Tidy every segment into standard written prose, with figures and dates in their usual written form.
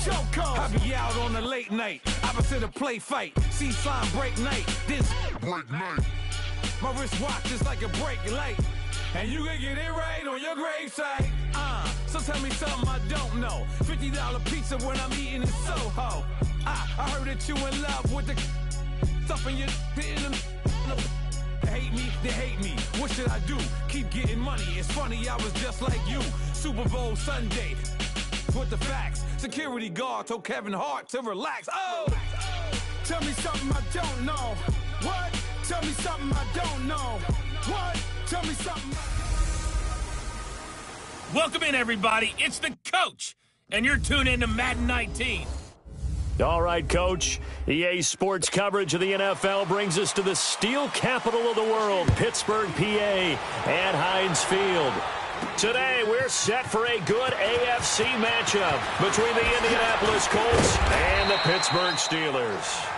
I be out on a late night, opposite a play fight. See slime break night, this break night. My wristwatch is like a brake light, and you can get it right on your gravesite. So tell me something I don't know. $50 pizza when I'm eating in Soho. I heard that you in love with the stuff in your hate me, they hate me. What should I do? Keep getting money. It's funny, I was just like you. Super Bowl Sunday with the facts. Security guard told Kevin Hart to relax. Oh, tell me something I don't know. What? Tell me something I don't know. What? Tell me something. Welcome in, everybody. It's the coach, and you're tuned in to Madden 19. All right, Coach. EA Sports coverage of the NFL brings us to the steel capital of the world, Pittsburgh, PA, at Heinz Field. Today, we're set for a good AFC matchup between the Indianapolis Colts and the Pittsburgh Steelers.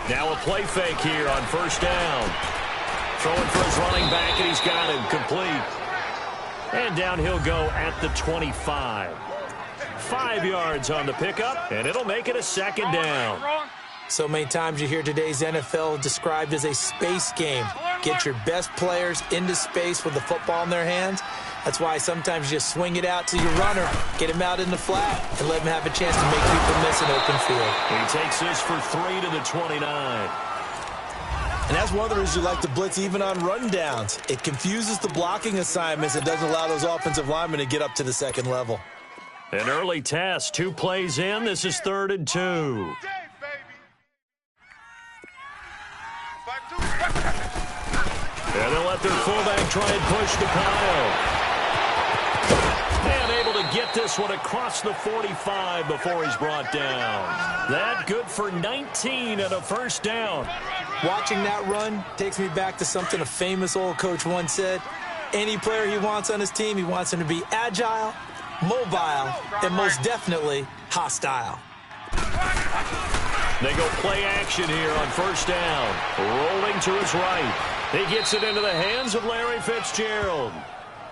Now a play fake here on first down. Throwing for his running back, and he's got him complete. And down he'll go at the 25. 5 yards on the pickup, and it'll make it a second down. So many times you hear today's NFL described as a space game. Get your best players into space with the football in their hands. That's why sometimes you just swing it out to your runner, get him out in the flat, and let him have a chance to make people miss an open field. He takes this for 3 to the 29. And that's one of the reasons you like to blitz even on run downs. It confuses the blocking assignments. It doesn't allow those offensive linemen to get up to the second level. An early test, 2 plays in. This is 3rd and 2. And they'll let their fullback try and push the pile. And able to get this one across the 45 before he's brought down. That good for 19 and a first down. Watching that run takes me back to something a famous old coach once said. Any player he wants on his team, he wants him to be agile, mobile, and most definitely hostile. They go play action here on first down. Rolling to his right. He gets it into the hands of Larry Fitzgerald.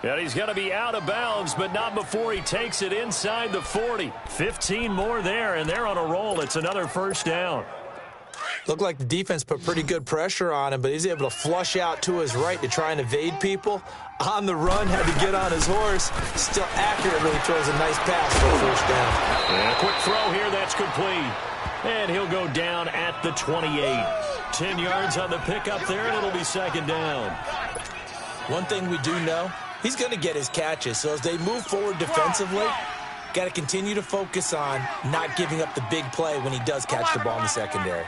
And he's going to be out of bounds, but not before he takes it inside the 40. 15 more there, and they're on a roll. It's another first down. Looked like the defense put pretty good pressure on him, but he's able to flush out to his right to try and evade people. On the run, had to get on his horse. Still accurately throws a nice pass for a first down. And a quick throw here, that's complete. And he'll go down at the 28. 10 yards on the pickup there, and it'll be second down. One thing we do know, he's going to get his catches. So as they move forward defensively, got to continue to focus on not giving up the big play when he does catch the ball in the secondary.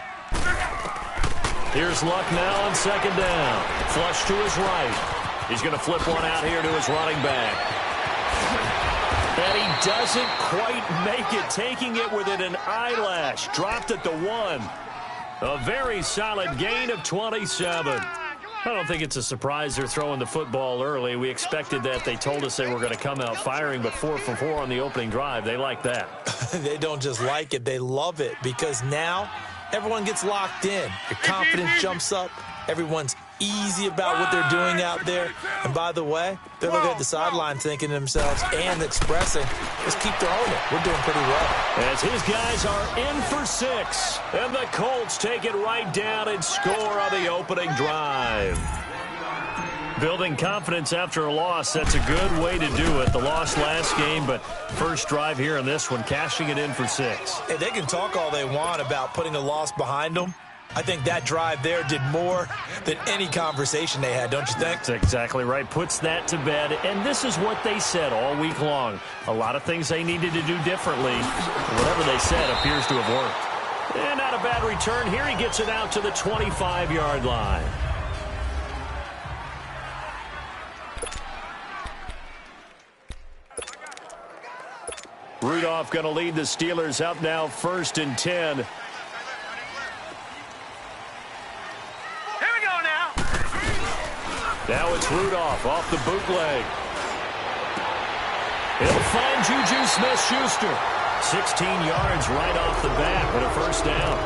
Here's Luck now on second down. Flush to his right. He's going to flip one out here to his running back. And he doesn't quite make it, taking it within an eyelash. Dropped at the 1. A very solid gain of 27. I don't think it's a surprise they're throwing the football early. We expected that. They told us they were going to come out firing, but 4 for 4 on the opening drive. They like that. They don't just like it. They love it because now everyone gets locked in. Your confidence jumps up. Everyone's easy about what they're doing out there. And by the way, they're looking at the sideline thinking to themselves and expressing, let's keep throwing it. We're doing pretty well. As his guys are in for 6. And the Colts take it right down and score on the opening drive. Building confidence after a loss, that's a good way to do it. The loss last game, but first drive here in this one, cashing it in for 6. Hey, they can talk all they want about putting a loss behind them. I think that drive there did more than any conversation they had, don't you think? That's exactly right. Puts that to bed. And this is what they said all week long. A lot of things they needed to do differently. Whatever they said appears to have worked. And not a bad return. Here he gets it out to the 25-yard line. Rudolph going to lead the Steelers up now 1st and 10. Now it's Rudolph off the bootleg. He'll find Juju Smith-Schuster. 16 yards right off the bat with a first down.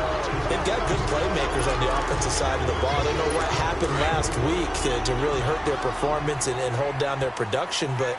They've got good playmakers on the offensive side of the ball. I don't know what happened last week to really hurt their performance and hold down their production, but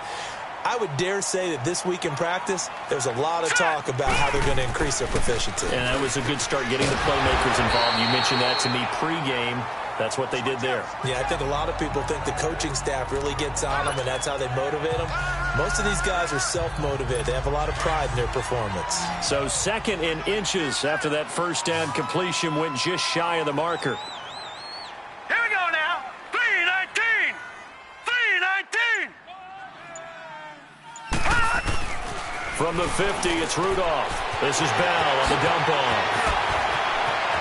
I would dare say that this week in practice, there's a lot of talk about how they're going to increase their proficiency. And that was a good start getting the playmakers involved. You mentioned that to me pregame. That's what they did there. Yeah, I think a lot of people think the coaching staff really gets on them, and that's how they motivate them. Most of these guys are self-motivated. They have a lot of pride in their performance. So 2nd in inches after that first down completion went just shy of the marker. Here we go now. 3-19. 3-19. From the 50, it's Rudolph. This is Bell on the dump off.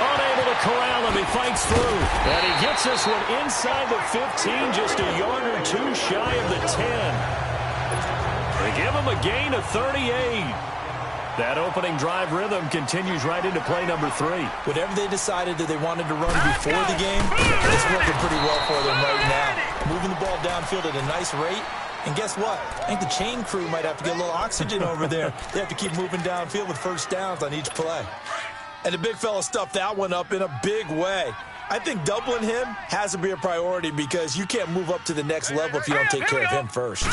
Unable to corral him, he fights through. And he gets this one inside the 15, just a yard or two shy of the 10. They give him a gain of 38. That opening drive rhythm continues right into play number 3. Whatever they decided that they wanted to run before the game, it's working pretty well for them right now. Moving the ball downfield at a nice rate. And guess what? I think the chain crew might have to get a little oxygen over there. They have to keep moving downfield with first downs on each play. And the big fella stuffed that one up in a big way. I think doubling him has to be a priority because you can't move up to the next level if you don't take care of him first.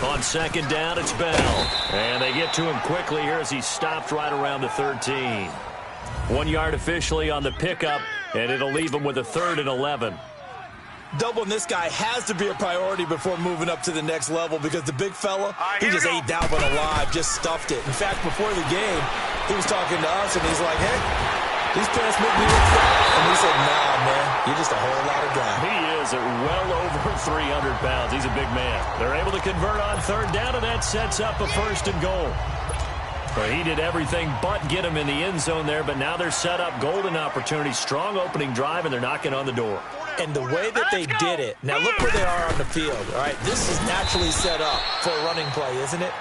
On 2nd down, it's Bell. And they get to him quickly here as he stopped right around the 13. 1 yard officially on the pickup, and it'll leave him with a 3rd and 11. Doubling this guy has to be a priority before moving up to the next level because the big fella, he just ate that one alive, just stuffed it. In fact, before the game, he was talking to us, and he's like, hey, these pants make me look fat. And we said, nah, man, you're just a whole lot of guy. He is at well over 300 pounds. He's a big man. They're able to convert on 3rd down, and that sets up a 1st and goal. Well, he did everything but get him in the end zone there, but now they're set up golden opportunity, strong opening drive, and they're knocking on the door. And the way that they did it, now look where they are on the field, all right? This is naturally set up for a running play, isn't it?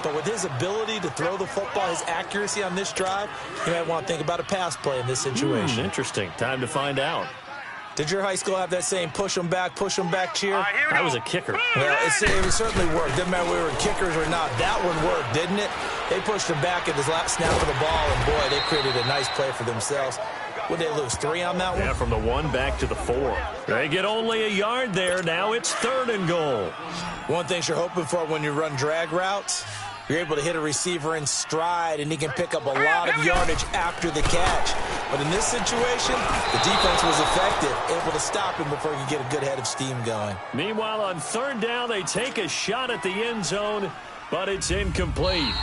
But with his ability to throw the football, his accuracy on this drive, you might want to think about a pass play in this situation. Interesting. Time to find out. Did your high school have that same push 'em back cheer? I was a kicker. Well, it certainly worked. Didn't matter whether we were kickers or not. That one worked, didn't it? They pushed him back at his last snap of the ball, and boy, they created a nice play for themselves. Would they lose 3 on that one? Yeah, from the 1 back to the 4. They get only a yard there. Now it's 3rd and goal. One thing you're hoping for when you run drag routes, you're able to hit a receiver in stride, and he can pick up a lot of yardage after the catch. But in this situation, the defense was effective, able to stop him before he could get a good head of steam going. Meanwhile, on 3rd down, they take a shot at the end zone, but it's incomplete.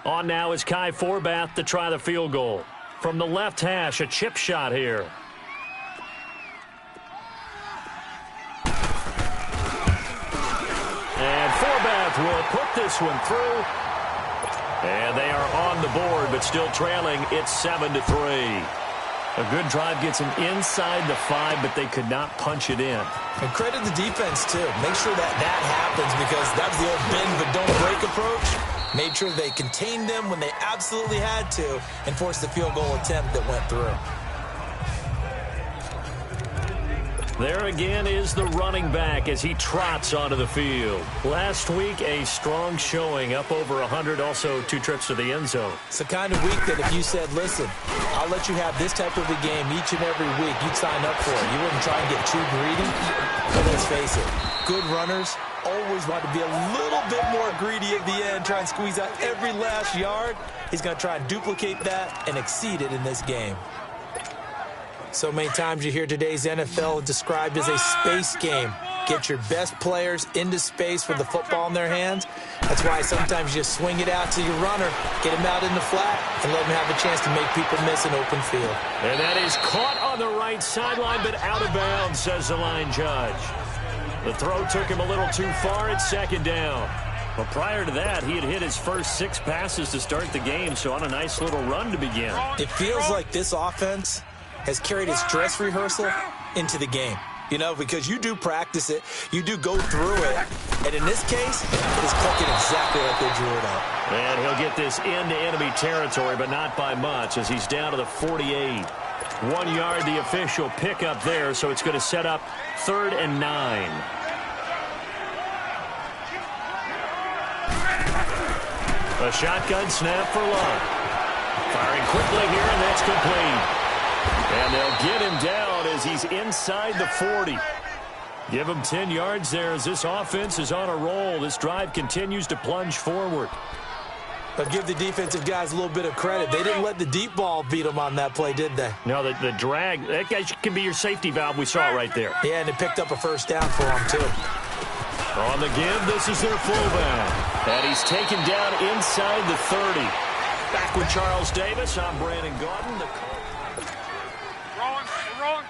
On now is Kai Forbath to try the field goal. From the left hash, a chip shot here. And Forbath will put this one through. And they are on the board, but still trailing. It's 7-3. A good drive gets them inside the 5, but they could not punch it in. And credit the defense, too. Make sure that happens because that was the old bend but don't break approach. Made sure they contained them when they absolutely had to and forced the field goal attempt that went through. There again is the running back as he trots onto the field. Last week, a strong showing, up over 100, also 2 trips to the end zone. It's the kind of week that if you said, listen, I'll let you have this type of a game each and every week, you'd sign up for it. You wouldn't try and get too greedy. But let's face it, good runners always want to be a little bit more greedy at the end, try and squeeze out every last yard. He's going to try and duplicate that and exceed it in this game. So many times you hear today's NFL described as a space game. Get your best players into space with the football in their hands. That's why sometimes you just swing it out to your runner, get him out in the flat, and let him have a chance to make people miss an open field. And that is caught on the right sideline, but out of bounds, says the line judge. The throw took him a little too far at 2nd down. But prior to that, he had hit his first 6 passes to start the game, so on a nice little run to begin. It feels like this offense has carried its dress rehearsal into the game. You know, because you do practice it, you do go through it, and in this case, it is clicking exactly like they drew it up. And he'll get this into enemy territory, but not by much, as he's down to the 48. 1 yard, the official pickup there, so it's going to set up 3rd and 9. A shotgun snap for Luck. Firing quickly here, and that's complete. And they'll get him down as he's inside the 40. Give him 10 yards there as this offense is on a roll. This drive continues to plunge forward. But give the defensive guys a little bit of credit. They didn't let the deep ball beat them on that play, did they? No, the drag, that guy can be your safety valve. We saw it right there. Yeah, and it picked up a first down for them, too. On the give, this is their fullback. And he's taken down inside the 30. Back with Charles Davis. I'm Brandon Gaudin. Wrong.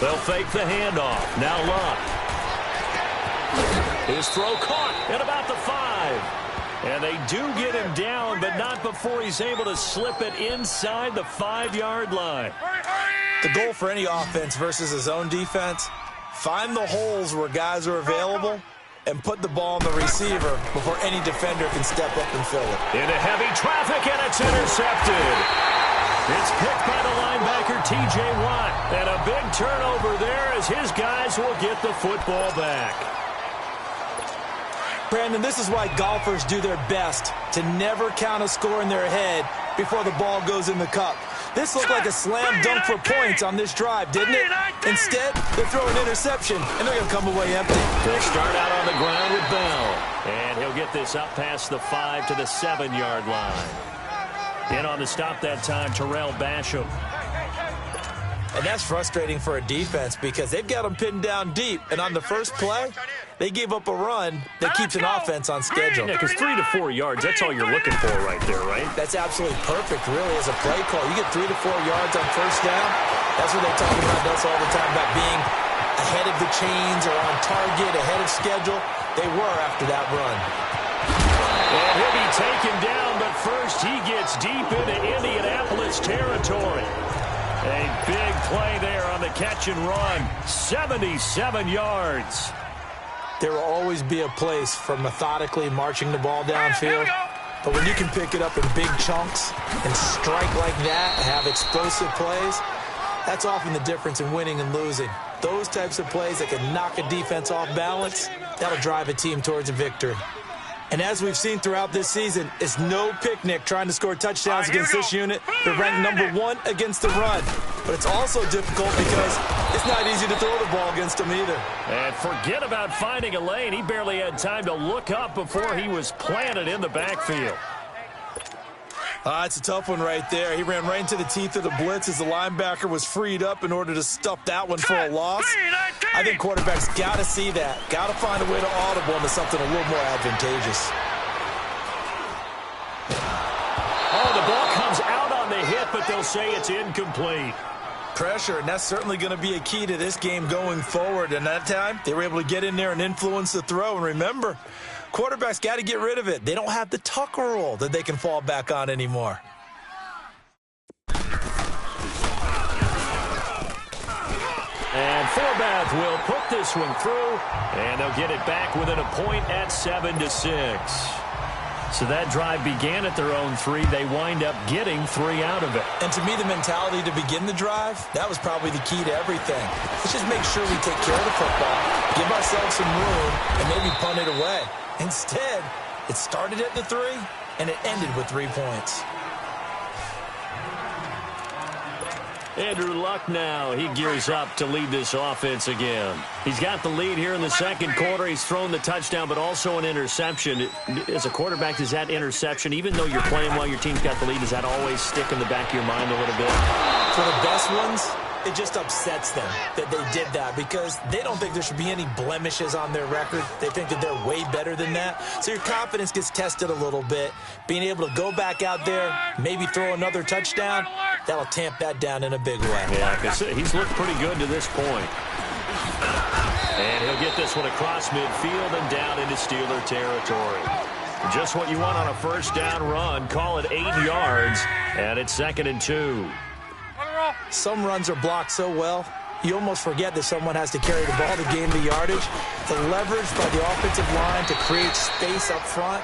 They'll fake the handoff. Now Luck. His throw caught at about the 5. And they do get him down, but not before he's able to slip it inside the 5-yard line. The goal for any offense versus his own defense, find the holes where guys are available and put the ball on the receiver before any defender can step up and fill it. Into heavy traffic, and it's intercepted. It's picked by the linebacker, T.J. Watt. And a big turnover there as his guys will get the football back. Brandon, this is why golfers do their best to never count a score in their head before the ball goes in the cup. This looked like a slam dunk for points on this drive, didn't it? Instead, they throw an interception, and they're going to come away empty. They'll start out on the ground with Bell. And he'll get this up past the 5 to the 7-yard line. In on the stop that time, Terrell Basham. And that's frustrating for a defense because they've got them pinned down deep. And on the first play, they gave up a run that keeps an offense on schedule. Yeah, because 3 to 4 yards, that's all you're looking for right there, right? That's absolutely perfect, really, as a play call. You get 3 to 4 yards on first down. That's what they talk about us all the time, about being ahead of the chains or on target, ahead of schedule. They were after that run. And he'll be taken down, but first he gets deep into Indianapolis territory. A big play there on the catch and run. 77 yards. There will always be a place for methodically marching the ball downfield. But when you can pick it up in big chunks and strike like that, have explosive plays, that's often the difference in winning and losing. Those types of plays that can knock a defense off balance, that'll drive a team towards a victory. And as we've seen throughout this season, it's no picnic trying to score touchdowns against this unit. They're ranked #1 against the run. But it's also difficult because it's not easy to throw the ball against them either. And forget about finding a lane. He barely had time to look up before he was planted in the backfield. It's a tough one right there. He ran right into the teeth of the blitz as the linebacker was freed up in order to stuff that one for a loss. I think quarterbacks got to see that. Got to find a way to audible into something a little more advantageous. Oh, the ball comes out on the hit, but they'll say it's incomplete. Pressure, and that's certainly going to be a key to this game going forward. And that time, they were able to get in there and influence the throw. And remember, quarterbacks got to get rid of it. They don't have the Tucker rule that they can fall back on anymore. And Forbath will put this one through, and they'll get it back within a point at 7-6. So that drive began at their own 3. They wind up getting 3 out of it. And to me, the mentality to begin the drive, that was probably the key to everything. Let's just make sure we take care of the football, give ourselves some room, and maybe punt it away. Instead, it started at the 3, and it ended with 3 points. Andrew Luck now, he gears up to lead this offense again. He's got the lead here in the second quarter. He's thrown the touchdown, but also an interception. As a quarterback, does that interception, even though you're playing while your team's got the lead, does that always stick in the back of your mind a little bit? For the best ones, it just upsets them that they did that because they don't think there should be any blemishes on their record. They think that they're way better than that. So your confidence gets tested a little bit. Being able to go back out there, maybe throw another touchdown, that'll tamp that down in a big way. Yeah, because he's looked pretty good to this point. And he'll get this one across midfield and down into Steeler territory. Just what you want on a first down run. Call it 8 yards, and it's 2nd and 2. Some runs are blocked so well, you almost forget that someone has to carry the ball to gain the yardage. The leverage by the offensive line to create space up front,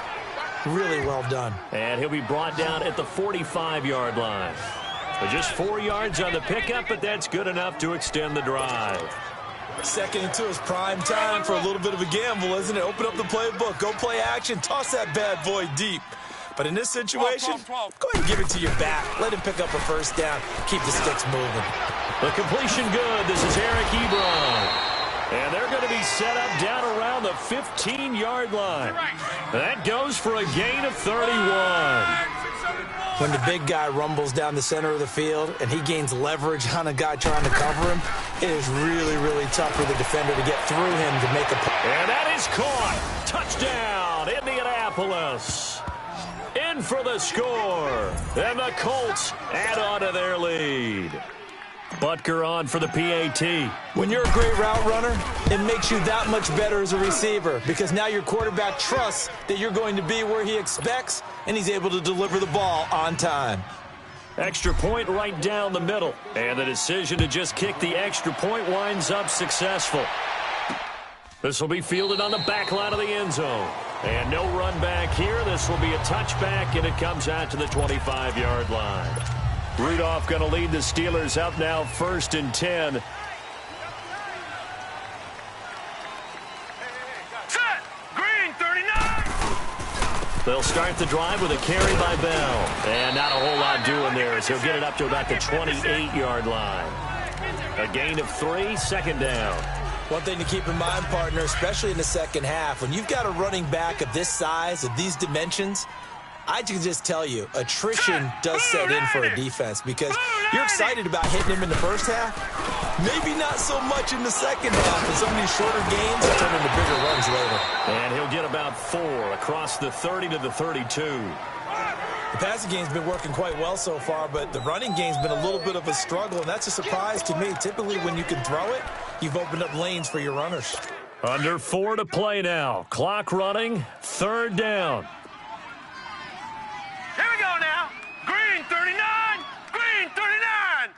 really well done. And he'll be brought down at the 45-yard line. But just 4 yards on the pickup, but that's good enough to extend the drive. 2nd and 2 is prime time for a little bit of a gamble, isn't it? Open up the playbook, go play action, toss that bad boy deep. But in this situation, go ahead and give it to your back. Let him pick up a first down. Keep the sticks moving. The completion good. This is Eric Ebron. And they're going to be set up down around the 15-yard line. That goes for a gain of 31. When the big guy rumbles down the center of the field and he gains leverage on a guy trying to cover him, it is really, really tough for the defender to get through him to make a play. And that is caught. Touchdown, Indianapolis. In for the score. And the Colts add on to their lead. Butker on for the PAT. When you're a great route runner, it makes you that much better as a receiver because now your quarterback trusts that you're going to be where he expects and he's able to deliver the ball on time. Extra point right down the middle. And the decision to just kick the extra point winds up successful. This will be fielded on the back line of the end zone. And no run back here. This will be a touchback, and it comes out to the 25-yard line. Rudolph going to lead the Steelers up now 1st and 10. Set! Green 39! They'll start the drive with a carry by Bell. And not a whole lot doing there as he'll get it up to about the 28-yard line. A gain of 3, 2nd down. One thing to keep in mind, partner, especially in the second half, when you've got a running back of this size, of these dimensions, I can just tell you, attrition does set in for a defense because you're excited about hitting him in the first half. Maybe not so much in the second half, and some of these shorter gains will turn into bigger runs later. And he'll get about 4 across the 30 to the 32. The passing game's been working quite well so far, but the running game's been a little bit of a struggle, and that's a surprise to me. Typically, when you can throw it, you've opened up lanes for your runners. Under 4 to play now. Clock running, 3rd down. Here we go now. Green 39! Green 39!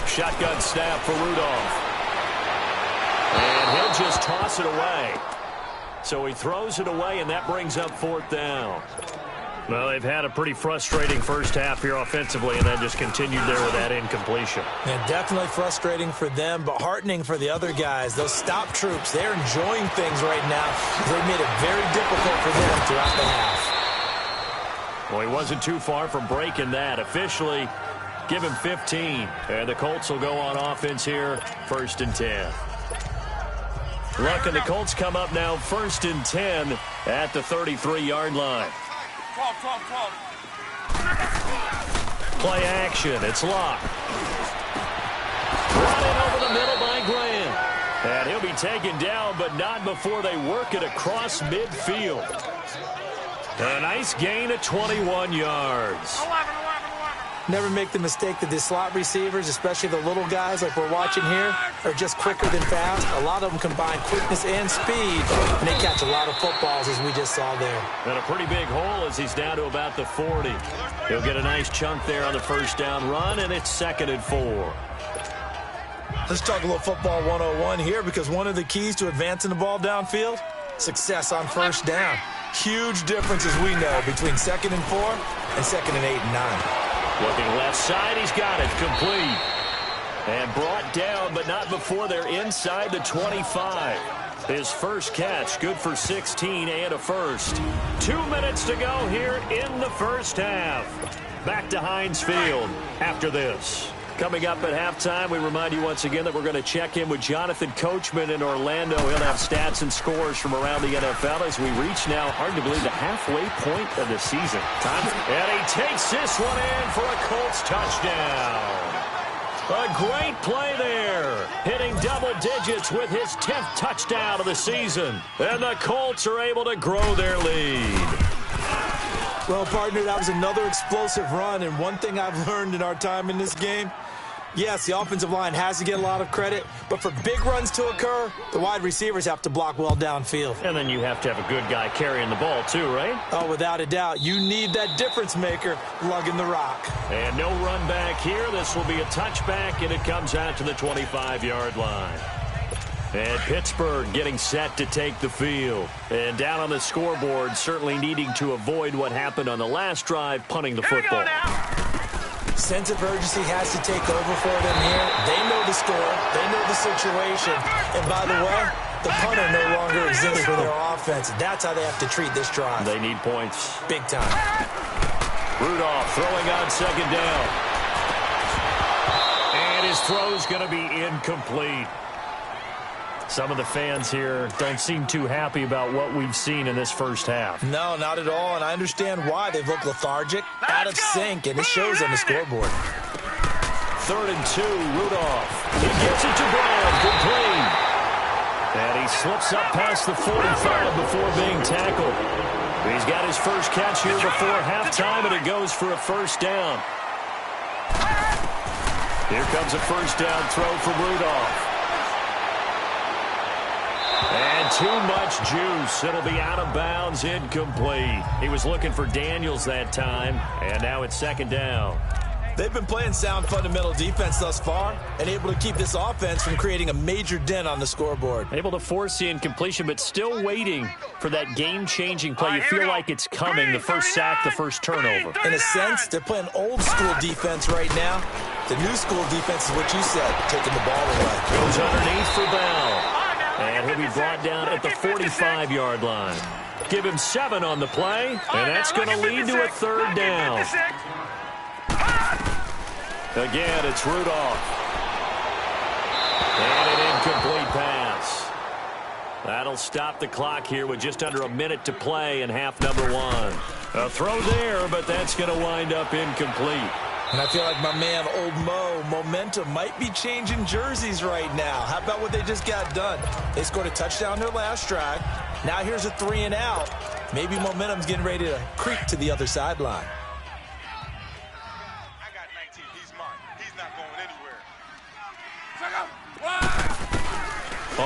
Shotgun snap for Rudolph. And he'll just toss it away. So he throws it away, and that brings up 4th down. Well, they've had a pretty frustrating first half here offensively, and then just continued there with that incompletion. Yeah, definitely frustrating for them, but heartening for the other guys. Those stop troops, they're enjoying things right now. They made it very difficult for them throughout the half. Well, he wasn't too far from breaking that. Officially, give him 15. And the Colts will go on offense here, 1st and 10. Luck and the Colts come up now 1st and 10 at the 33-yard line. 12. Play action. It's Luck. Running over the middle by Graham. And he'll be taken down, but not before they work it across midfield. A nice gain of 21 yards. 11. Never make the mistake that the slot receivers, especially the little guys like we're watching here, are just quicker than fast. A lot of them combine quickness and speed, and they catch a lot of footballs, as we just saw there. And a pretty big hole as he's down to about the 40. He'll get a nice chunk there on the 1st down run, and it's 2nd and 4. Let's talk a little football 101 here, because one of the keys to advancing the ball downfield, success on 1st down. Huge difference, as we know, between 2nd and 4 and 2nd and 8 and 9. Looking left side, he's got it complete. And brought down, but not before they're inside the 25. His first catch, good for 16 and a first. 2 minutes to go here in the first half. Back to Heinz Field after this. Coming up at halftime, we remind you once again that we're going to check in with Jonathan Coachman in Orlando. He'll have stats and scores from around the NFL as we reach now, hard to believe, the halfway point of the season. And he takes this one in for a Colts touchdown. A great play there, hitting double digits with his 10th touchdown of the season. And the Colts are able to grow their lead. Well, partner, that was another explosive run, and one thing I've learned in our time in this game, Yes, the offensive line has to get a lot of credit, but for big runs to occur, the wide receivers have to block well downfield. And then you have to have a good guy carrying the ball too, right? Oh, without a doubt. You need that difference maker lugging the rock. And no run back here. This will be a touchback, and it comes out to the 25-yard line. And Pittsburgh getting set to take the field. And down on the scoreboard, certainly needing to avoid what happened on the last drive, punting the football. Sense of urgency has to take over for them here. They know the score. They know the situation. And by the way, the punter no longer exists for their offense. That's how they have to treat this drive. They need points. Big time. Rudolph throwing on second down. And his throw's going to be incomplete. Some of the fans here don't seem too happy about what we've seen in this first half. No, not at all, and I understand why. They've looked lethargic, out of sync, and it shows on the scoreboard. 3rd and 2, Rudolph. He gets it to Brown, complete. And he slips up past the 45 before being tackled. He's got his first catch here before halftime, and it goes for a first down. Here comes a first down throw from Rudolph. And too much juice. It'll be out of bounds, incomplete. He was looking for Daniels that time, and now it's second down. They've been playing sound fundamental defense thus far and able to keep this offense from creating a major dent on the scoreboard. Able to force the incompletion, but still waiting for that game-changing play. You feel like it's coming, the first sack, the first turnover. In a sense, they're playing old-school defense right now. The new school defense is what you said, taking the ball away. Goes underneath for Bell. And he'll be brought down at the 45-yard line. Give him 7 on the play, and that's going to lead to a third down. Again, it's Rudolph. And an incomplete pass. That'll stop the clock here with just under a minute to play in half number 1. A throw there, but that's going to wind up incomplete. And I feel like my man, Old Mo, momentum might be changing jerseys right now. How about what they just got done? They scored a touchdown their last drive. Now here's a 3 and out. Maybe momentum's getting ready to creep to the other sideline. I got 19. He's mine. He's not going anywhere.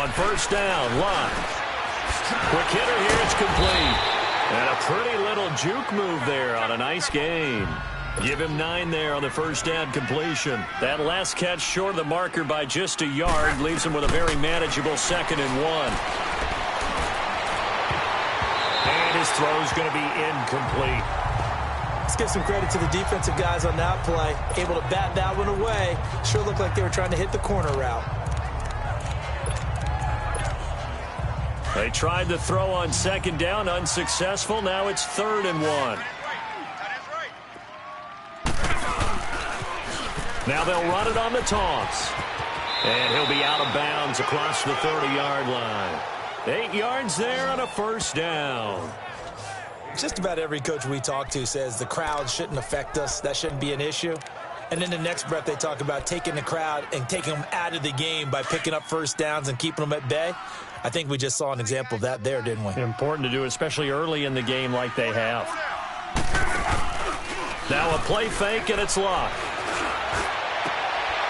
On first down, Lott. Quick hitter here, it's complete. And a pretty little juke move there on a nice gain. Give him 9 there on the first down completion. That last catch short of the marker by just a yard leaves him with a very manageable 2nd and 1. And his throw's going to be incomplete. Let's give some credit to the defensive guys on that play. Able to bat that one away. Sure looked like they were trying to hit the corner route. They tried to throw on second down, unsuccessful. Now it's 3rd and 1. Now they'll run it on the toss. And he'll be out of bounds across the 30-yard line. 8 yards there on a first down. Just about every coach we talk to says the crowd shouldn't affect us. That shouldn't be an issue. And in the next breath, they talk about taking the crowd and taking them out of the game by picking up first downs and keeping them at bay. I think we just saw an example of that there, didn't we? Important to do, especially early in the game like they have. Now a play fake, and it's Lott.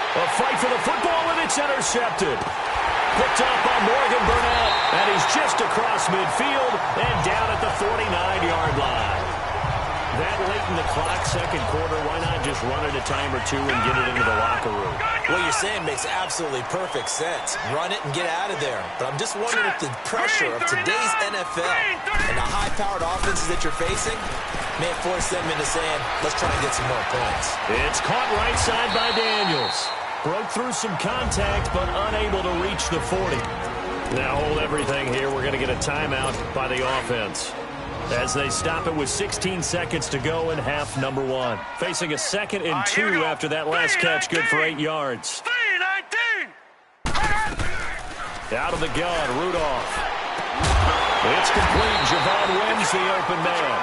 A fight for the football, and it's intercepted. Picked up by Morgan Burnett, and he's just across midfield and down at the 49-yard line. That late in the clock, second quarter, why not just run it a time or two and get it into the locker room? What you're saying makes absolutely perfect sense. Run it and get out of there. But I'm just wondering if the pressure of today's NFL and the high-powered offenses that you're facing may force them into saying, let's try and get some more points. It's caught right side by Daniels. Broke through some contact, but unable to reach the 40. Now hold everything here. We're going to get a timeout by the offense as they stop it with 16 seconds to go in half number 1. Facing a 2nd and 2 after that last catch, good for 8 yards. Out of the gun, Rudolph. It's complete. Javon wins the open man.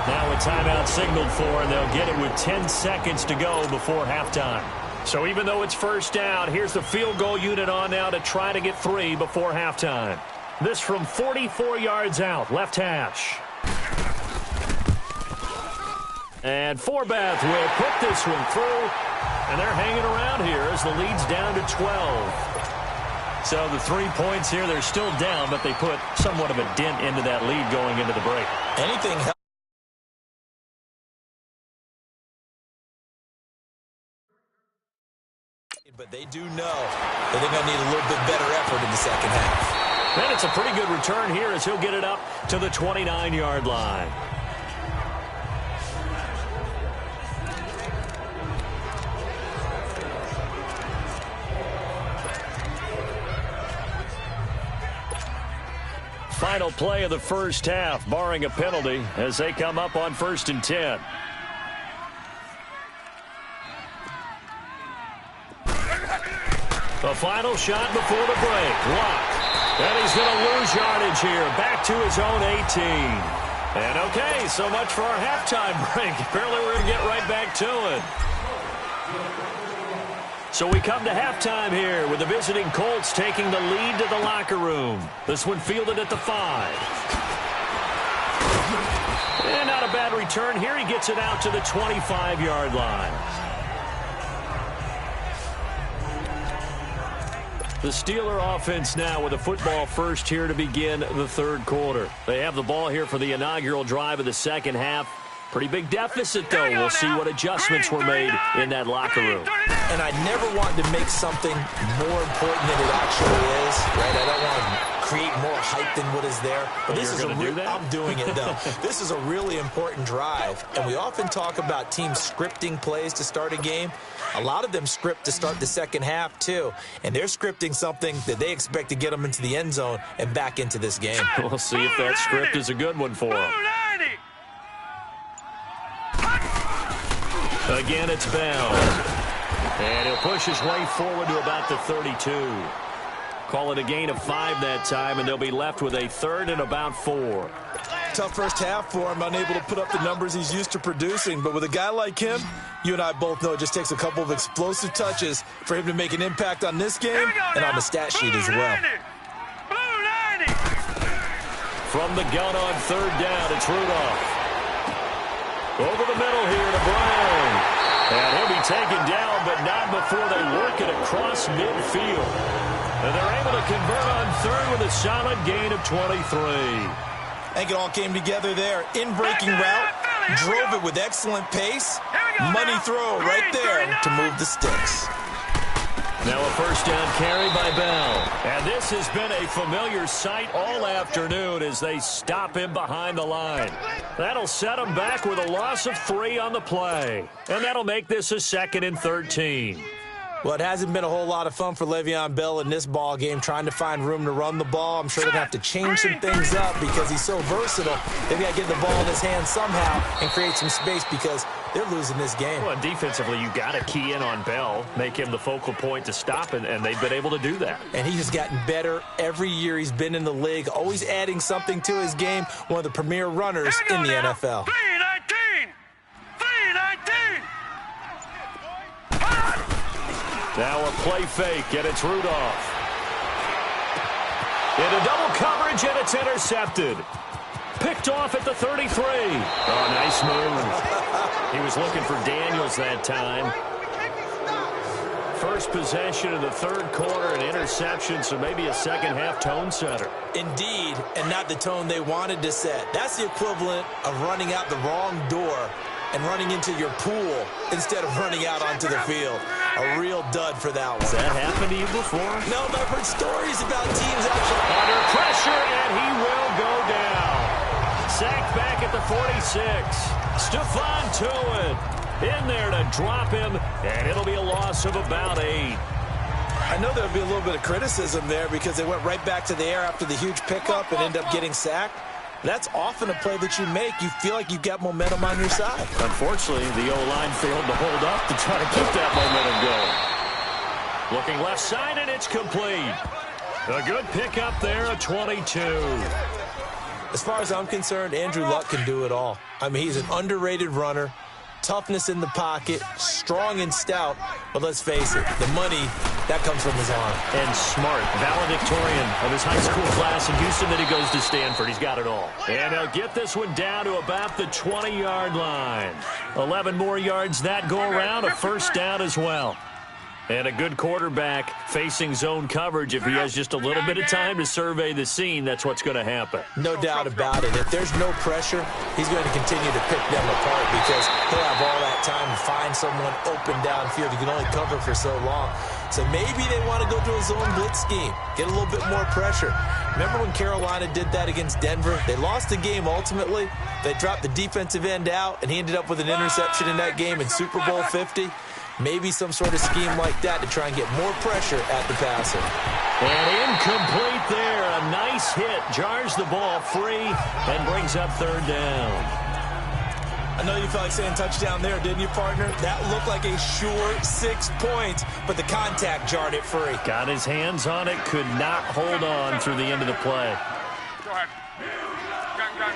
Now a timeout signaled for, and they'll get it with 10 seconds to go before halftime. So even though it's first down, here's the field goal unit on now to try to get 3 before halftime. This from 44 yards out, left hash. And Forbath will put this one through. And they're hanging around here as the lead's down to 12. So the 3 points here, they're still down, but they put somewhat of a dent into that lead going into the break. Anything helps. But they do know that they're going to need a little bit better effort in the second half. And it's a pretty good return here as he'll get it up to the 29-yard line. Final play of the first half, barring a penalty, as they come up on 1st and 10. The final shot before the break. Luck. And he's going to lose yardage here. Back to his own 18. And okay, so much for our halftime break. Apparently we're going to get right back to it. So we come to halftime here with the visiting Colts taking the lead to the locker room. This one fielded at the 5. And not a bad return here. He gets it out to the 25-yard line. The Steeler offense now with a football first here to begin the third quarter. They have the ball here for the inaugural drive of the second half. Pretty big deficit, though. We'll see what adjustments were made in that locker room. And I never want to make something more important than it actually is, right? I don't want to create more hype than what is there. But this is I'm doing it, though. This is a really important drive. And we often talk about teams scripting plays to start a game. A lot of them script to start the second half, too. And they're scripting something that they expect to get them into the end zone and back into this game. We'll see if that script is a good one for them. Again, it's Bell. And he'll push his way forward to about the 32. Call it a gain of 5 that time, and they'll be left with a 3rd and about 4. Tough first half for him, unable to put up the numbers he's used to producing. But with a guy like him, you and I both know it just takes a couple of explosive touches for him to make an impact on this game and on the stat sheet as well. From the gun on 3rd down, it's Rudolph. Over the middle here to Brown. And he'll be taken down, but not before they work it across midfield. And they're able to convert on 3rd with a solid gain of 23. I think it all came together there. In-breaking route, drove it with excellent pace. Money throw right there to move the sticks. Now a first down carry by Bell. And this has been a familiar sight all afternoon as they stop him behind the line. That'll set him back with a loss of 3 on the play. And that'll make this a 2nd and 13. Well, it hasn't been a whole lot of fun for Le'Veon Bell in this ball game, trying to find room to run the ball. I'm sure they're going to have to change some things up because he's so versatile. They've got to get the ball in his hands somehow and create some space because they're losing this game. Well, defensively, you got to key in on Bell, make him the focal point to stop, and they've been able to do that. And he's just gotten better every year he's been in the league, always adding something to his game, one of the premier runners in the NFL. Now a play fake, and it's Rudolph. Into double coverage, and it's intercepted. Picked off at the 33. Oh, nice move. He was looking for Daniels that time. First possession of the 3rd quarter, an interception, so maybe a second-half tone setter. Indeed, and not the tone they wanted to set. That's the equivalent of running out the wrong door and running into your pool instead of running out onto the field. A real dud for that one. Has that happened to you before? No, but I've heard stories about teams actually. Under pressure, and he will go down. Sacked back at the 46. Stephon Tuitt in there to drop him, and it'll be a loss of about 8. I know there'll be a little bit of criticism there because they went right back to the air after the huge pickup and end up getting sacked. That's often a play that you make. You feel like you've got momentum on your side. Unfortunately, the O-line failed to hold up to try to keep that momentum going. Looking left side, and it's complete. A good pickup there, a 22. As far as I'm concerned, Andrew Luck can do it all. I mean, he's an underrated runner. toughness in the pocket, strong and stout. But let's face it, the money, that comes from his arm. And smart, valedictorian of his high school class in Houston, then he goes to Stanford. He's got it all. And he'll get this one down to about the 20-yard line. 11 more yards that go around, a first down as well. And a good quarterback facing zone coverage. If he has just a little bit of time to survey the scene, that's what's going to happen. No doubt about it. If there's no pressure, he's going to continue to pick them apart because he'll have all that time to find someone open downfield. He can only cover for so long. So maybe they want to go to a zone blitz scheme, get a little bit more pressure. Remember when Carolina did that against Denver? They lost the game ultimately. They dropped the defensive end out, and he ended up with an interception in that game in Super Bowl 50. Maybe some sort of scheme like that to try and get more pressure at the passer. And incomplete there. A nice hit. Jars the ball free and brings up third down. I know you felt like saying touchdown there, didn't you, partner? That looked like a sure 6 points, but the contact jarred it free. Got his hands on it. Could not hold on through the end of the play. Go ahead. Gun.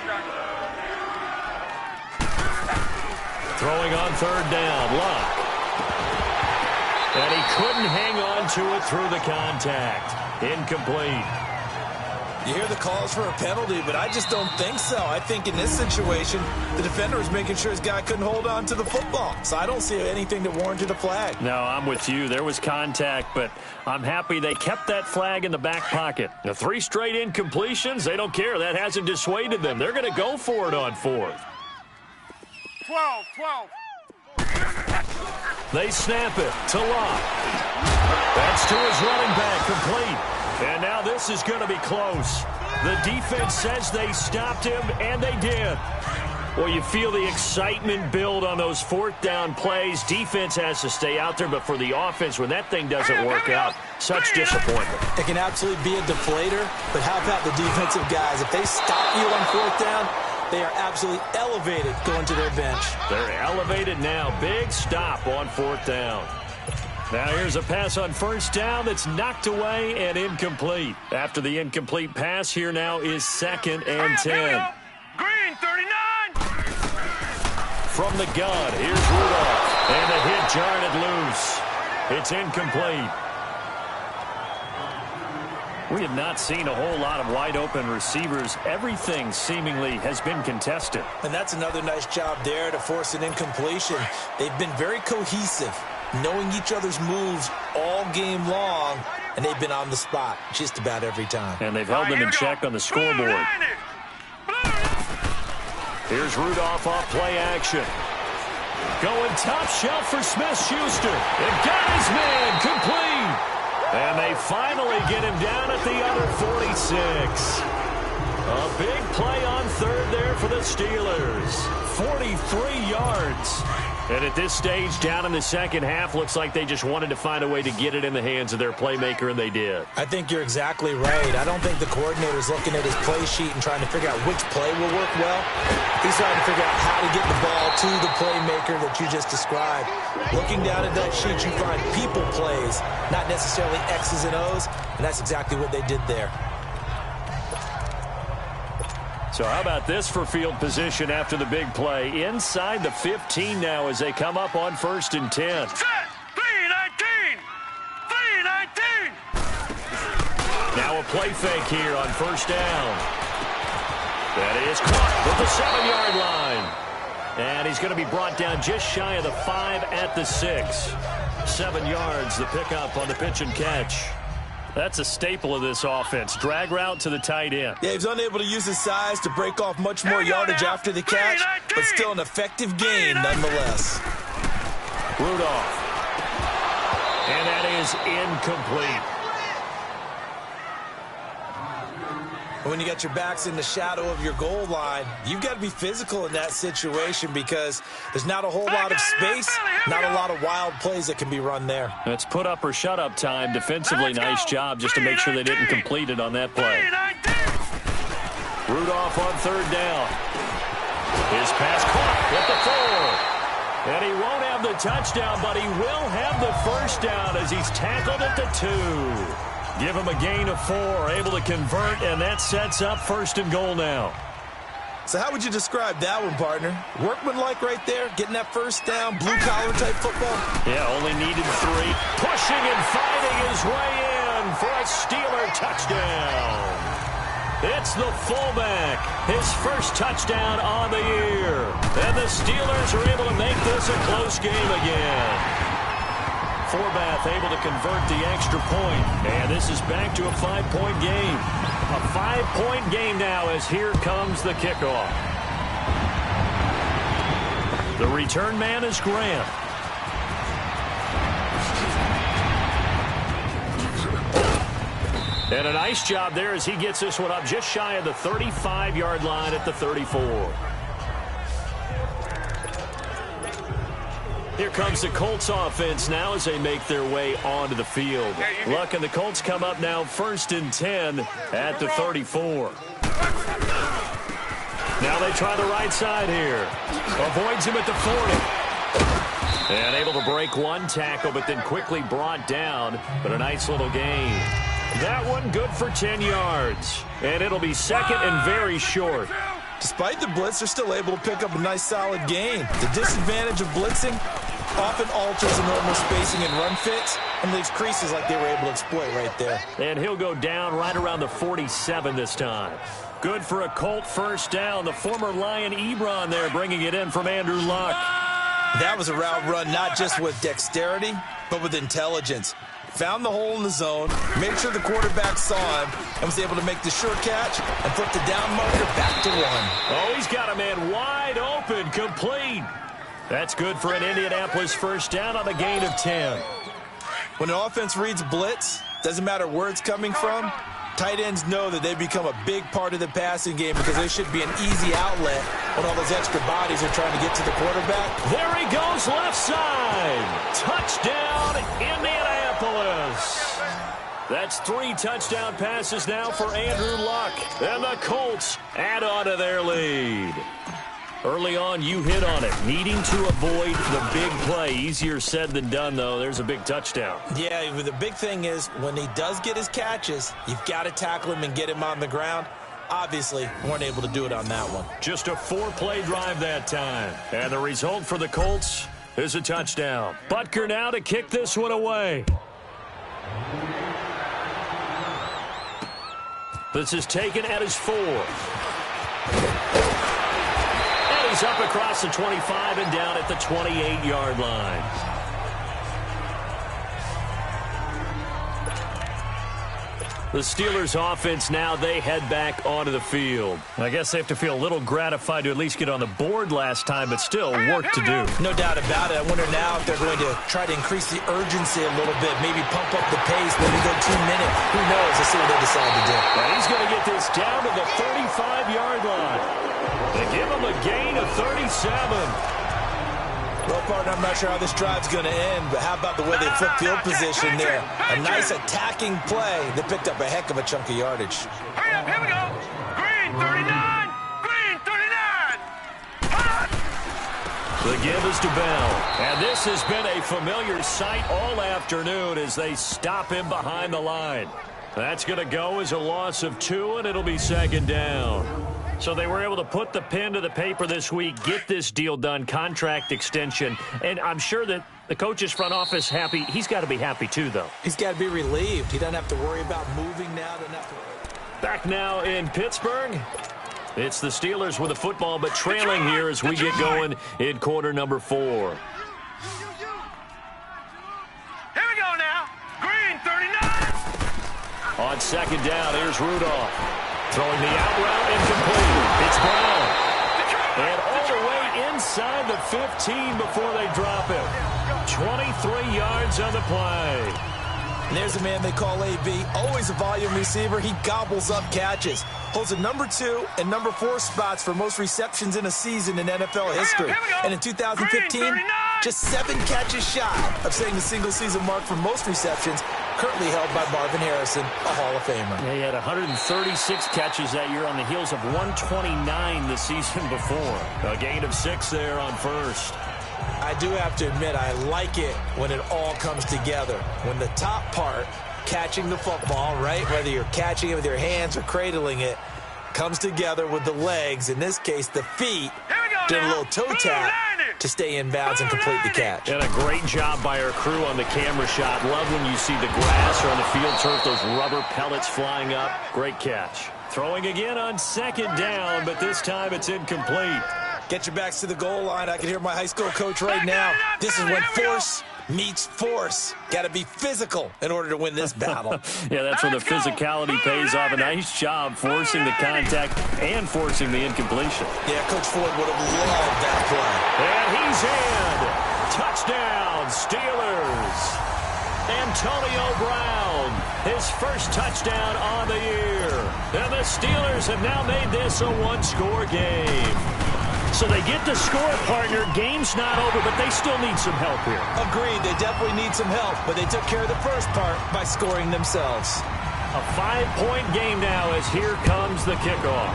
Throwing on third down. Luck. And he couldn't hang on to it through the contact. Incomplete. You hear the calls for a penalty, but I just don't think so. I think in this situation, the defender was making sure his guy couldn't hold on to the football. So I don't see anything that warranted a flag. No, I'm with you. There was contact, but I'm happy they kept that flag in the back pocket. The 3 straight incompletions, they don't care. That hasn't dissuaded them. They're going to go for it on 4th. 12. They snap it to Locke. That's to his running back, complete. And now this is going to be close. The defense says they stopped him, and they did. Well, you feel the excitement build on those 4th down plays. Defense has to stay out there, but for the offense, when that thing doesn't work out, such disappointment. It can absolutely be a deflator, but how about the defensive guys? If they stop you on 4th down, they are absolutely elevated going to their bench. They're elevated now. Big stop on 4th down. Now here's a pass on 1st down that's knocked away and incomplete. After the incomplete pass, here now is 2nd and 10. Green, 39. From the gun, here's Rudolph. And the hit jarred it loose. It's incomplete. We have not seen a whole lot of wide-open receivers. Everything seemingly has been contested. And that's another nice job there to force an incompletion. They've been very cohesive, knowing each other's moves all game long, and they've been on the spot just about every time. And they've held them in check on the scoreboard. Here's Rudolph off play action. Going top shelf for Smith-Schuster. And got his man complete. And they finally get him down at the other 46. A big play on 3rd there for the Steelers. 43 yards. And at this stage, down in the second half, looks like they just wanted to find a way to get it in the hands of their playmaker, and they did. I think you're exactly right. I don't think the coordinator's looking at his play sheet and trying to figure out which play will work well. He's trying to figure out how to get the ball to the playmaker that you just described. Looking down at that sheet, you find people plays, not necessarily X's and O's, and that's exactly what they did there. So how about this for field position after the big play? Inside the 15 now as they come up on 1st and 10. Set. 319. Now a play fake here on 1st down. That is caught at the 7-yard line. And he's going to be brought down just shy of the 5 at the 6. 7 yards, the pickup on the pitch and catch. That's a staple of this offense. Drag route to the tight end. Yeah, he's unable to use his size to break off much more yardage after the catch, but still an effective gain nonetheless. Rudolph. And that is incomplete. When you got your backs in the shadow of your goal line, you've got to be physical in that situation because there's not a whole lot of space, not a lot of wild plays that can be run there. It's put up or shut up time. Defensively, nice job just to make sure they didn't complete it on that play. Rudolph on 3rd down. His pass caught at the 4. And he won't have the touchdown, but he will have the 1st down as he's tackled at the 2. Give him a gain of 4, able to convert, and that sets up 1st and goal now. So how would you describe that one, partner? Workmanlike right there, getting that first down, blue-collar type football? Yeah, only needed 3. Pushing and fighting his way in for a Steeler touchdown. It's the fullback, his first touchdown on the year. And the Steelers are able to make this a close game again. Forbath able to convert the extra point. And this is back to a 5-point game. A 5-point game now as here comes the kickoff. The return man is Grant. And a nice job there as he gets this one up just shy of the 35-yard line at the 34. Here comes the Colts offense now as they make their way onto the field. Luck and the Colts come up now 1st and 10 at the 34. Now they try the right side here. Avoids him at the 40. And able to break one tackle, but then quickly brought down. But a nice little gain. That one good for 10 yards. And it'll be 2nd and very short. Despite the blitz, they're still able to pick up a nice solid gain. The disadvantage of blitzing often alters the normal spacing and run fits and leaves creases like they were able to exploit right there. And he'll go down right around the 47 this time. Good for a Colt first down. The former Lion Ebron there bringing it in from Andrew Luck. That was a route run not just with dexterity, but with intelligence. Found the hole in the zone, made sure the quarterback saw him, and was able to make the short catch and flip the down marker back to 1. Oh, he's got a man wide open, complete. That's good for an Indianapolis first down on a gain of 10. When an offense reads blitz, doesn't matter where it's coming from, tight ends know that they become a big part of the passing game because there should be an easy outlet when all those extra bodies are trying to get to the quarterback. There he goes, left side. Touchdown, Indianapolis. That's 3 touchdown passes now for Andrew Luck. And the Colts add on to their lead. Early on, you hit on it. Needing to avoid the big play. Easier said than done, though. There's a big touchdown. Yeah, the big thing is when he does get his catches, you've got to tackle him and get him on the ground. Obviously, weren't able to do it on that one. Just a 4-play drive that time. And the result for the Colts is a touchdown. Butker now to kick this one away. This is taken at his 4. And he's up across the 25 and down at the 28-yard line. The Steelers offense now, they head back onto the field. I guess they have to feel a little gratified to at least get on the board last time, but still work to do. No doubt about it. I wonder now if they're going to try to increase the urgency a little bit, maybe pump up the pace, maybe go 2-minute. Who knows? Let's see what they decide to do. And he's going to get this down to the 35-yard line. They give him a gain of 37. Well, partner, I'm not sure how this drive's going to end, but how about the way they flip field position there? A nice attacking play that picked up a heck of a chunk of yardage. Hurry up, here we go. Green 39. Green 39. The give is to Bell. And this has been a familiar sight all afternoon as they stop him behind the line. That's going to go as a loss of 2, and it'll be 2nd down. So they were able to put the pen to the paper this week, get this deal done, contract extension. And I'm sure that the coach's front office happy. He's got to be happy too, though. He's got to be relieved. He doesn't have to worry about moving now. Back now in Pittsburgh. It's the Steelers with the football, but trailing here as we get going in quarter number 4. Here we go now. Green 39. On 2nd down, here's Rudolph. Throwing the out route incomplete. It's Brown. And all the way inside the 15 before they drop him. 23 yards on the play. And there's a man they call AB. Always a volume receiver. He gobbles up catches. Holds the number 2 and number 4 spots for most receptions in a season in NFL history. And in 2015, just 7 catches shy of setting the single-season mark for most receptions, currently held by Marvin Harrison, a Hall of Famer. Yeah, he had 136 catches that year on the heels of 129 the season before. A gain of 6 there on first. I do have to admit, I like it when it all comes together. When the top part, catching the football, right, whether you're catching it with your hands or cradling it, comes together with the legs, in this case the feet, did a little toe tap to stay in bounds and complete the catch. And a great job by our crew on the camera shot. Love when you see the grass or on the field turf, those rubber pellets flying up. Great catch. Throwing again on second down, but this time it's incomplete. Get your backs to the goal line. I can hear my high school coach right now. This is when force meets force. Got to be physical in order to win this battle. Yeah, that's when the physicality pays off. A nice job forcing the contact and forcing the incompletion. Yeah, Coach Ford would have loved that play. And he's in. Touchdown, Steelers. Antonio Brown, his first touchdown on the year. And the Steelers have now made this a one-score game. So they get the score, partner. Game's not over, but they still need some help here. Agreed. They definitely need some help, but they took care of the first part by scoring themselves. A 5-point game now as here comes the kickoff.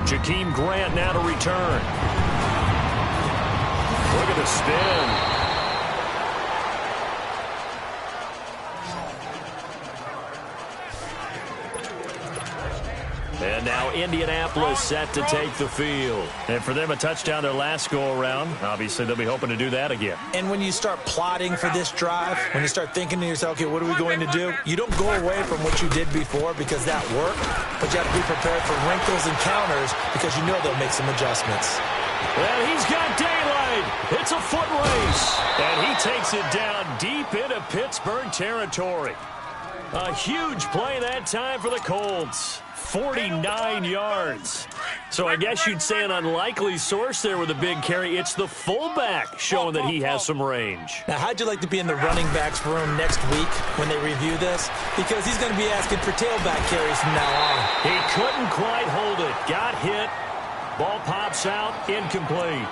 Jakeem Grant now to return. Look at the spin. And now Indianapolis set to take the field. And for them, a touchdown their last go-around. Obviously, they'll be hoping to do that again. And when you start plotting for this drive, when you start thinking to yourself, okay, what are we going to do? You don't go away from what you did before because that worked, but you have to be prepared for wrinkles and counters because you know they'll make some adjustments. And he's got daylight. It's a foot race. And he takes it down deep into Pittsburgh territory. A huge play that time for the Colts. 49 yards. So I guess you'd say an unlikely source there with a big carry. It's the fullback showing that he has some range. Now, how'd you like to be in the running backs room next week when they review this? Because he's going to be asking for tailback carries from now on. He couldn't quite hold it. Got hit. Ball pops out. Incomplete.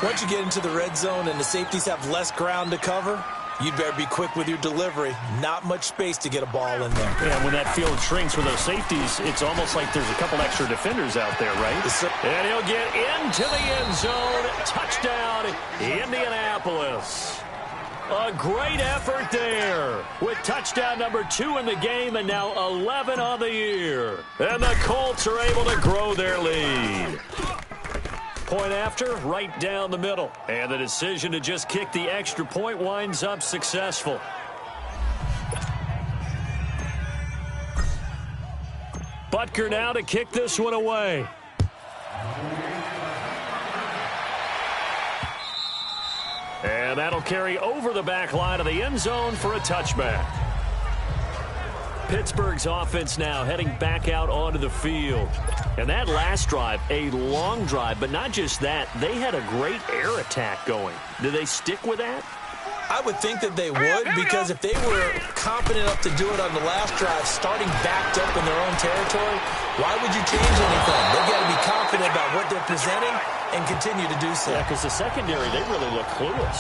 Once you get into the red zone and the safeties have less ground to cover, you'd better be quick with your delivery. Not much space to get a ball in there. Yeah, when that field shrinks with those safeties, it's almost like there's a couple extra defenders out there, right? Yes, sir. And he'll get into the end zone. Touchdown, Indianapolis. A great effort there with touchdown number 2 in the game and now 11 on the year. And the Colts are able to grow their lead. Point after, right down the middle. And the decision to just kick the extra point winds up successful. Butker now to kick this one away. And that'll carry over the back line of the end zone for a touchback. Pittsburgh's offense now heading back out onto the field. And that last drive, a long drive, but not just that. They had a great air attack going. Do they stick with that? I would think that they would, because if they were confident enough to do it on the last drive, starting backed up in their own territory, why would you change anything? They've got to be confident about what they're presenting and continue to do so. Yeah, because the secondary, they really look clueless.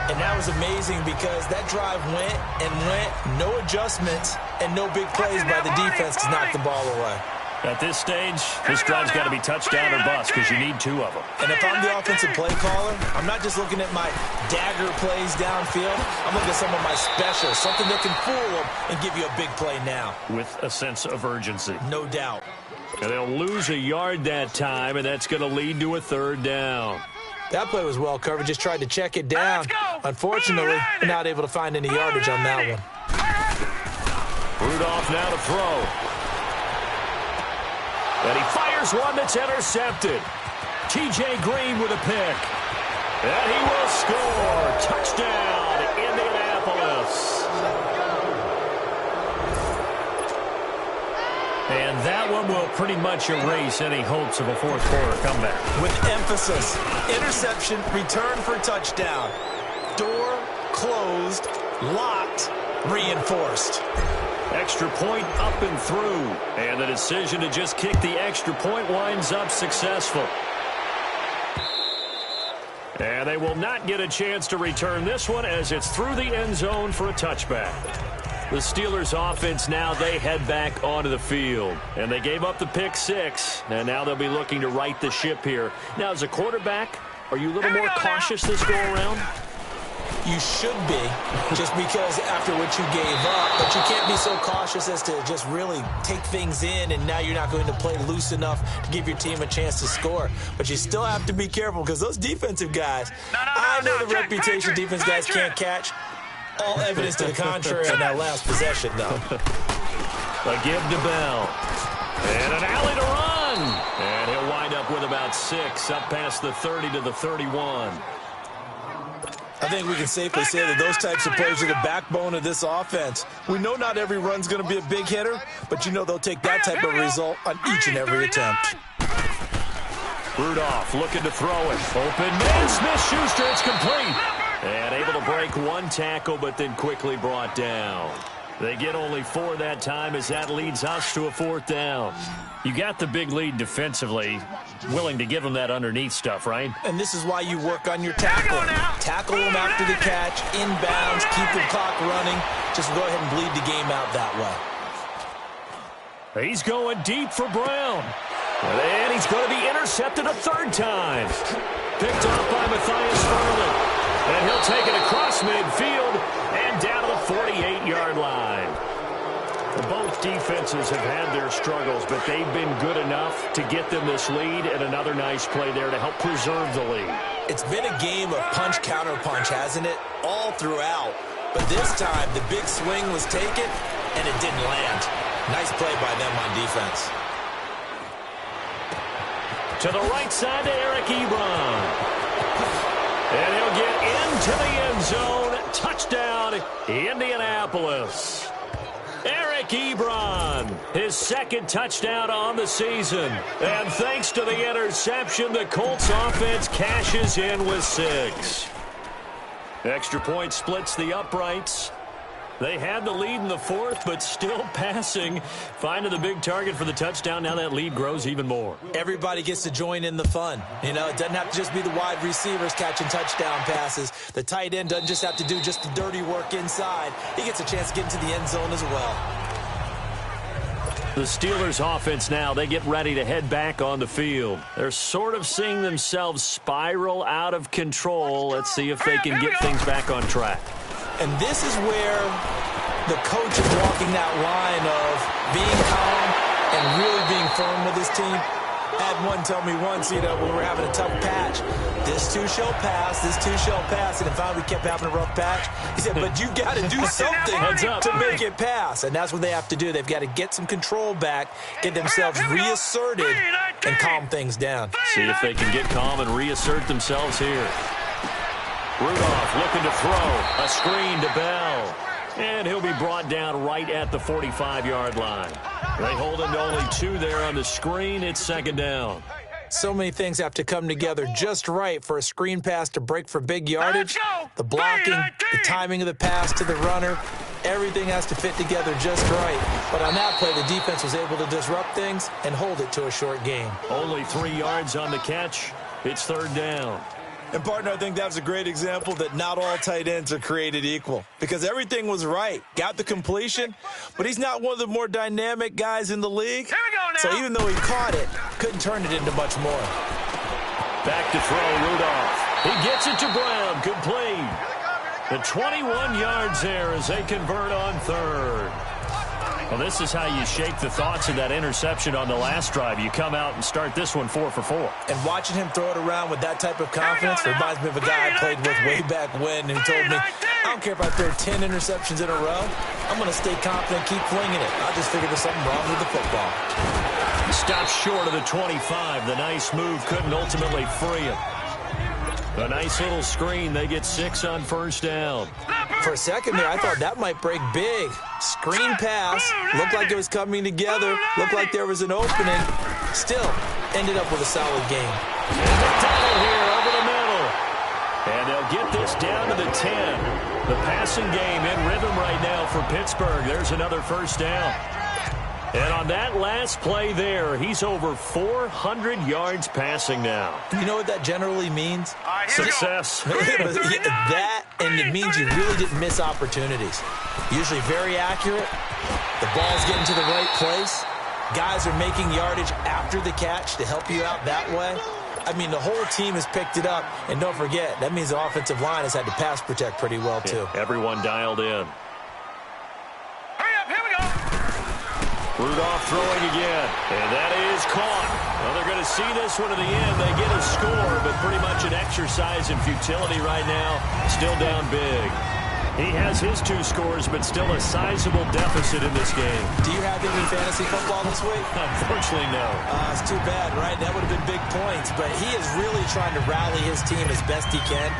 And that was amazing because that drive went and went, no adjustments, and no big plays by the defense to knock the ball away. At this stage, this drive's got to be touchdown or bust because you need 2 of them. And if I'm the offensive play caller, I'm not just looking at my dagger plays downfield. I'm looking at some of my specials, something that can fool them and give you a big play now. With a sense of urgency. No doubt. And they'll lose a yard that time, and that's going to lead to a 3rd down. That play was well covered. Just tried to check it down. Unfortunately, we're not able to find any yardage on that one. Rudolph now to throw. And he fires one that's intercepted. T.J. Green with a pick. And he will score. Touchdown, Indianapolis. And that one will pretty much erase any hopes of a 4th quarter comeback. With emphasis, interception, return for touchdown. Door closed, locked, reinforced. Extra point up and through. And the decision to just kick the extra point winds up successful. And they will not get a chance to return this one as it's through the end zone for a touchback. The Steelers offense now, they head back onto the field. And they gave up the pick 6. And now they'll be looking to right the ship here. Now, as a quarterback, are you a little more cautious this go-around? You should be, just because after what you gave up. But you can't be so cautious as to just really take things in, and now you're not going to play loose enough to give your team a chance to score. But you still have to be careful, because those defensive guys, I know the reputation defense guys can't catch. All evidence to the contrary in that last possession, though. A give to Bell. And an alley to run. And he'll wind up with about 6, up past the 30 to the 31. I think we can safely say that those types of plays are the backbone of this offense. We know not every run's going to be a big hitter, but you know they'll take that type of result on each and every attempt. Rudolph looking to throw it. Open man, Smith-Schuster, it's complete. And able to break one tackle, but then quickly brought down. They get only 4 that time as that leads us to a 4th down. You got the big lead defensively, willing to give them that underneath stuff, right? And this is why you work on your tackling. Tackle them after the catch, inbounds, keep the clock running. Just go ahead and bleed the game out that way. He's going deep for Brown. And he's going to be intercepted a 3rd time. Picked off by Matthias Ferland. And he'll take it across midfield and down to the 48-yard line. Both defenses have had their struggles, but they've been good enough to get them this lead, and another nice play there to help preserve the lead. It's been a game of punch-counter-punch, hasn't it? All throughout. But this time, the big swing was taken, and it didn't land. Nice play by them on defense. To the right side to Eric Ebron. And he'll get into the end zone. Touchdown, Indianapolis. Eric Ebron, his 2nd touchdown on the season. And thanks to the interception, the Colts offense cashes in with 6. Extra point splits the uprights. They had the lead in the 4th, but still passing. Finding the big target for the touchdown. Now that lead grows even more. Everybody gets to join in the fun. You know, it doesn't have to just be the wide receivers catching touchdown passes. The tight end doesn't just have to do just the dirty work inside. He gets a chance to get into the end zone as well. The Steelers offense now, they get ready to head back on the field. They're sort of seeing themselves spiral out of control. Let's see if they can get things back on track. And this is where the coach is walking that line of being calm and really being firm with his team. I had one tell me once, you know, when we were having a tough patch, this too shall pass, this too shall pass. And if we kept having a rough patch, he said, but you got to do something to make it pass. And that's what they have to do. They've got to get some control back, get themselves reasserted, and calm things down. See if they can get calm and reassert themselves here. Rudolph looking to throw. A screen to Bell. And he'll be brought down right at the 45-yard line. They hold him to only 2 there on the screen. It's 2nd down. So many things have to come together just right for a screen pass to break for big yardage. The blocking, the timing of the pass to the runner, everything has to fit together just right. But on that play, the defense was able to disrupt things and hold it to a short gain. Only 3 yards on the catch. It's 3rd down. And, partner, I think that's a great example that not all tight ends are created equal, because everything was right. Got the completion, but he's not one of the more dynamic guys in the league. Here we go now. So even though he caught it, couldn't turn it into much more. Back to throw, Rudolph. He gets it to Brown, complete. The 21 yards there as they convert on 3rd. Well, this is how you shake the thoughts of that interception on the last drive. You come out and start this one 4 for 4. And watching him throw it around with that type of confidence reminds me of a guy I played with way back when who told me, I don't care if I throw 10 interceptions in a row. I'm going to stay confident, keep flinging it. I just figured there's something wrong with the football. Stopped short of the 25. The nice move couldn't ultimately free him. A nice little screen. They get 6 on 1st down. For a second there, I thought that might break big. Screen pass. Looked like it was coming together. Looked like there was an opening. Still, ended up with a solid game. And McDonald here over the middle. And they'll get this down to the 10. The passing game in rhythm right now for Pittsburgh. There's another 1st down. And on that last play there, he's over 400 yards passing now. You know what that generally means? Success. That, and it means you really didn't miss opportunities. Usually very accurate. The ball's getting to the right place. Guys are making yardage after the catch to help you out that way. I mean, the whole team has picked it up. And don't forget, that means the offensive line has had to pass protect pretty well, too. Yeah, everyone dialed in. Hurry up, here we go. Rudolph throwing again, and that is caught. Well, they're going to see this one to the end. They get a score, but pretty much an exercise in futility right now. Still down big. He has his 2 scores, but still a sizable deficit in this game. Do you have any fantasy football this week? Unfortunately, no. It's too bad, right? That would have been big points. But he is really trying to rally his team as best he can.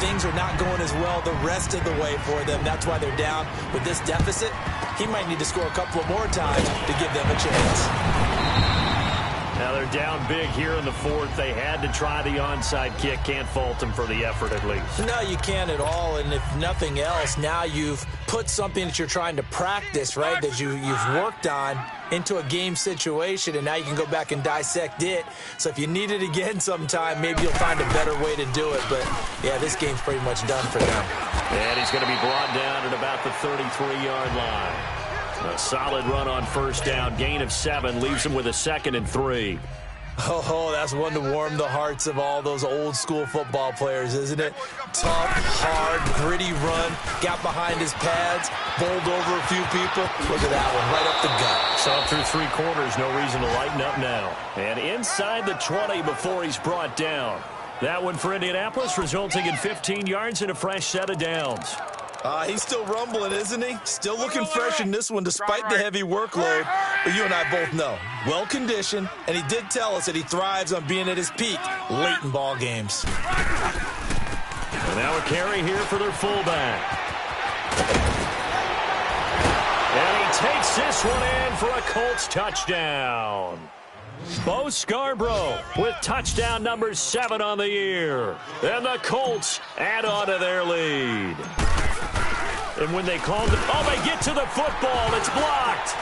Things are not going as well the rest of the way for them. That's why they're down. With this deficit, he might need to score a couple more times to give them a chance. Now they're down big here in the 4th. They had to try the onside kick. Can't fault them for the effort at least. No, you can't at all. And if nothing else, now you've put something that you're trying to practice, right, that you've worked on into a game situation, and now you can go back and dissect it. So if you need it again sometime, maybe you'll find a better way to do it. But, yeah, this game's pretty much done for them. And he's going to be brought down at about the 33-yard line. A solid run on first down. Gain of 7 leaves him with a 2nd and 3. Oh, that's one to warm the hearts of all those old-school football players, isn't it? Tough, hard, gritty run. Got behind his pads, bowled over a few people. Look at that one, right up the gut. Saw through 3 quarters. No reason to lighten up now. And inside the 20 before he's brought down. That one for Indianapolis, resulting in 15 yards and a fresh set of downs. He's still rumbling, isn't he? Still looking fresh in this one despite the heavy workload. But you and I both know, well-conditioned, and he did tell us that he thrives on being at his peak late in ball games. And now a carry here for their fullback. And he takes this one in for a Colts touchdown. Bo Scarborough with touchdown number 7 on the year. And the Colts add on to their lead. And when they called it, oh, they get to the football. It's blocked.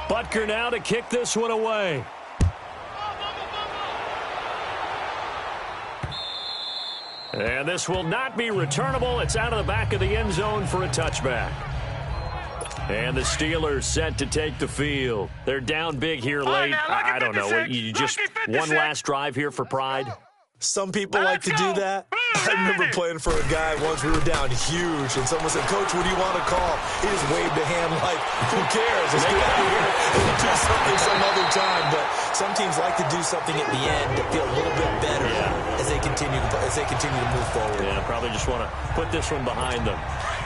Butker now to kick this one away. And this will not be returnable. It's out of the back of the end zone for a touchback. And the Steelers set to take the field. They're down big here late. I don't know. You just one last drive here for pride? Some people like to do that. I remember playing for a guy once. We were down huge, and someone said, "Coach, what do you want to call?" He just waved a hand like, "Who cares? Let's get out of here and do something some other time." But some teams like to do something at the end to feel a little bit better as they continue to move forward. Yeah, probably just want to put this one behind them.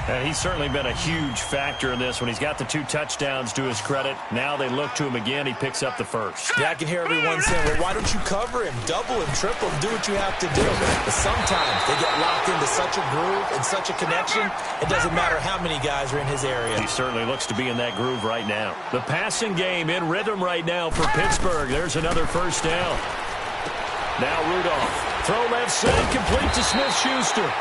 And he's certainly been a huge factor in this one. He's got the 2 touchdowns to his credit. Now they look to him again. He picks up the first. Yeah, I can hear everyone saying, well, why don't you cover him? Double him, triple him, do what you have to do. But sometimes they get locked into such a groove and such a connection, it doesn't matter how many guys are in his area. He certainly looks to be in that groove right now. The passing game in rhythm right now for Pittsburgh. There's another first down. Now Rudolph. Throw left side, complete to Smith-Schuster.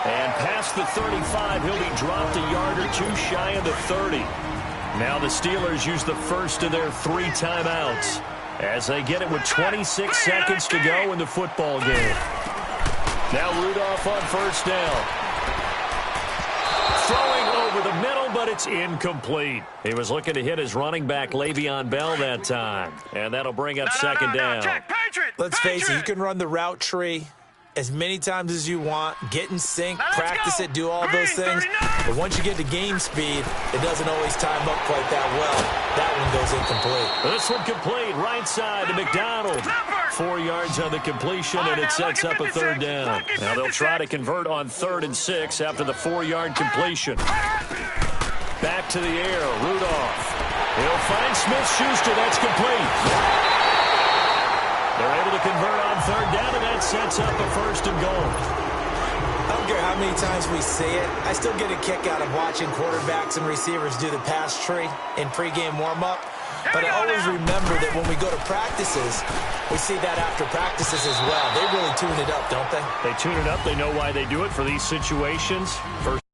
And past the 35, he'll be dropped a yard or 2 shy of the 30. Now the Steelers use the first of their 3 timeouts as they get it with 26 seconds to go in the football game. Now Rudolph on first down. Throwing over the middle, but it's incomplete. He was looking to hit his running back, Le'Veon Bell, that time. And that'll bring up second down. Let's face it, you can run the route tree as many times as you want, get in sync, practice it, do all those things. But once you get to game speed, it doesn't always time up quite that well. That one goes incomplete. This one complete, right side to McDonald. 4 yards on the completion, and it sets up a 3rd down. Now they'll try to convert on 3rd and 6 after the 4-yard completion. Back to the air, Rudolph. He'll find Smith-Schuster, that's complete. They're able to convert on 3rd down, and that sets up a 1st and goal. I don't care how many times we say it, I still get a kick out of watching quarterbacks and receivers do the pass tree in pregame warm-up. But I always remember that when we go to practices, we see that after practices as well. They really tune it up, don't they? They tune it up. They know why they do it for these situations. First